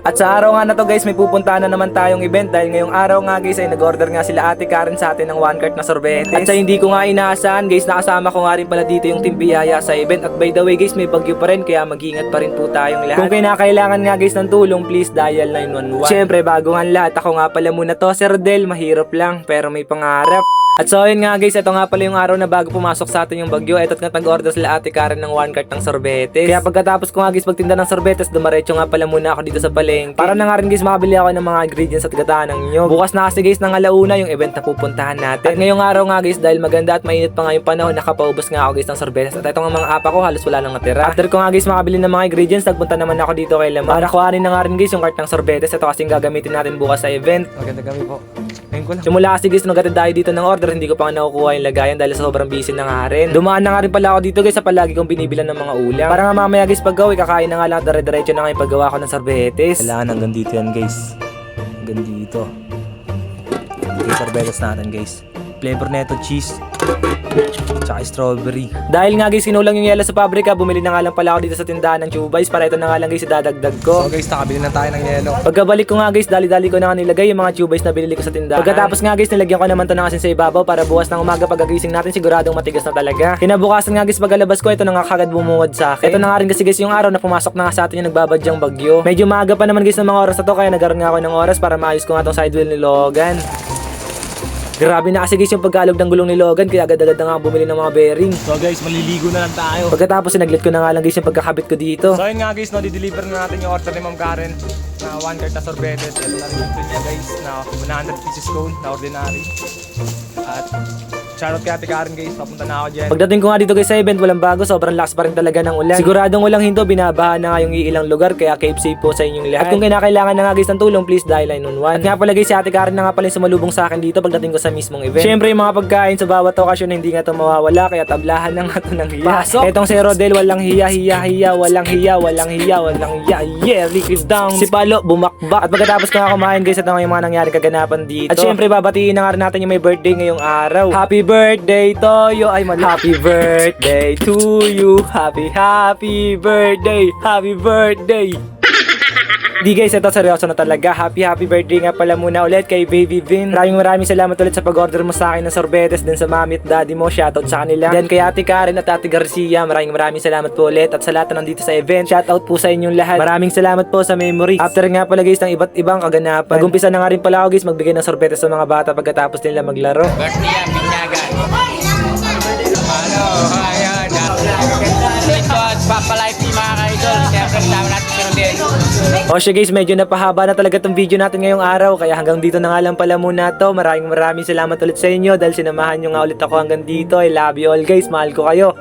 At sa araw nga na to guys, may pupuntahan na naman tayong event dahil ngayong araw nga guys ay nag-order nga sila Ate Karen sa atin ng 1 cart na sorbetes. At sa hindi ko nga inaasahan guys, nakasama ko nga rin pala dito yung Team Biyaya sa event. At by the way guys, may bagyo pa rin kaya mag-ingat pa rin po tayong lahat. Kung kinakailangan nga guys ng tulong, please dial 911. Syempre bago nga lahat, ako nga pala muna to, Sir Del, mahirap lang pero may pangarap. At so yun nga guys, ito nga pala yung araw na bago pumasok sa atin yung bagyo. Ito't nga nag-order sila Ate Karen ng 1 cart ng sorbetes. Kaya pagkatapos ko nga guys magtinda ng sorbetes, dumaretso nga pala muna ako dito sa palengke. Para na nga rin guys makabili ako ng mga ingredients at gataan ng nyo. Bukas na kasi guys ng alauna yung event na pupuntahan natin. At ngayong araw nga guys, dahil maganda at mainit pa nga yung panahon, nakapaubos nga ako guys ng sorbetes. At ito nga mga apa ko, halos wala nang natira. After ko nga guys makabili ng mga ingredients, nagpunta naman ako dito kay Lamar. Para kuhanin na nga rin guys yung cart ng sorbetes. Ito kasing gagamitin natin bukas sa event. Maganda gabi po. Simula kasi guys, nung gatid tayo dito ng order, hindi ko pa nga nakukuha yung lagayan dahil sa sobrang busy na nga rin. Dumaan na nga rin pala ako dito guys sa palagi kong binibilan ng mga ulam. Para nga mamaya guys pag-gawi, kakain na nga lang, dire-diretso na nga yung paggawa ko ng sorbetes. Kailangan hanggang dito yan guys. Hanggang dito. Ito yung sorbetes natin guys. Flavor neto cheese tsaka strawberry. Dahil nga guys sinulang yung yelo sa pabrika, bumili na nga lang pala ako dito sa tindahan ng Chubays para ito na nga lang guys idadagdag ko. So guys, nakabili na tayo ng yelo. Pagkabalik ko nga guys, dali-dali ko na nga nilagay yung mga Chubays na binili ko sa tindahan. Pagkatapos nga guys, nilagyan ko naman to ng asin sa ibabaw para bukas ng umaga pagkagising natin siguradong matigas na talaga. Kinabukasan nga guys pagkalabas ko, ito na nga kagad bumuwad sa akin. Ito na nga rin kasi guys yung araw na pumasok na nga sa atin yung nagbabadyang bagyo. Medyo maaga pa naman guys ng mga oras na to, kaya nagkaroon nga ako ng oras para maayos ko nga tong sidewheel ni Logan. Grabe na kasi guys yung pagkalog ng gulong ni Logan, kaya agad-agad na nga bumili ng mga bearing. So guys, maliligo na lang tayo. Pagkatapos sinaglit ko na nga lang guys yung pagkakabit ko dito. So yun nga guys, no, di-deliver na natin yung order ni Ma'am Karen na 1 cart na sorbetes. Ito na rin niya guys na 100 pieces cone na ordinary. At shoutout kay Ate Karen guys, papunta na ako dyan. Pagdating ko nga dito guys sa event, walang bago, sobrang lakas pa rin talaga ng ulan. Siguradong walang hinto, binabaha na nga yung iilang lugar, kaya keep safe po sa inyong lahat. At kung kinakailangan na nga guys ng tulong, please dial 911. At nga pala guys, si Ate Karen na nga pala yung sumalubong sa akin dito pagdating ko sa mismong event. Syempre yung mga pagkain sa bawat okasyon hindi nga ito mawawala, kaya tablahan na nga ito ng hiya. Pasok! Etong si Rodel, walang hiya, walang hiya, walang hiya. Yeah, liquid down. Si Palo, bumakbak. At pagkatapos ko nga kumain guys, ito nga yung mga nangyari kaganapan dito. At syempre babatiin na nga rin natin yung may birthday ngayong araw. Happy birthday to you. Ay mali. Happy birthday to you. Happy birthday. Happy birthday. Di guys, ito seryoso na talaga. Happy birthday nga pala muna ulit kay Baby Vin. Maraming salamat ulit sa pag-order mo sa akin ng sorbetes. Din sa mami at daddy mo, shoutout sa kanila. Then kay Ate Karen at Ate Garcia, maraming salamat po ulit. At sa lahat na nandito sa event, shoutout po sa inyong lahat. Maraming salamat po sa memory. After nga pala guys ng iba't ibang kaganapan, nag-umpisa na nga rin pala ako guys magbigay ng sorbetes sa mga bata pagkatapos nila maglaro. Birthday yan, binyagan. Ano, ayan. Dito at papalife ni mga ka-idol. Siyempre, sama natin si Rodel. O siya guys, medyo napahaba na talaga tong video natin ngayong araw. Kaya hanggang dito na nga lang pala muna to. Maraming salamat ulit sa inyo dahil sinamahan nyo nga ulit ako hanggang dito. I love you all guys, mahal ko kayo.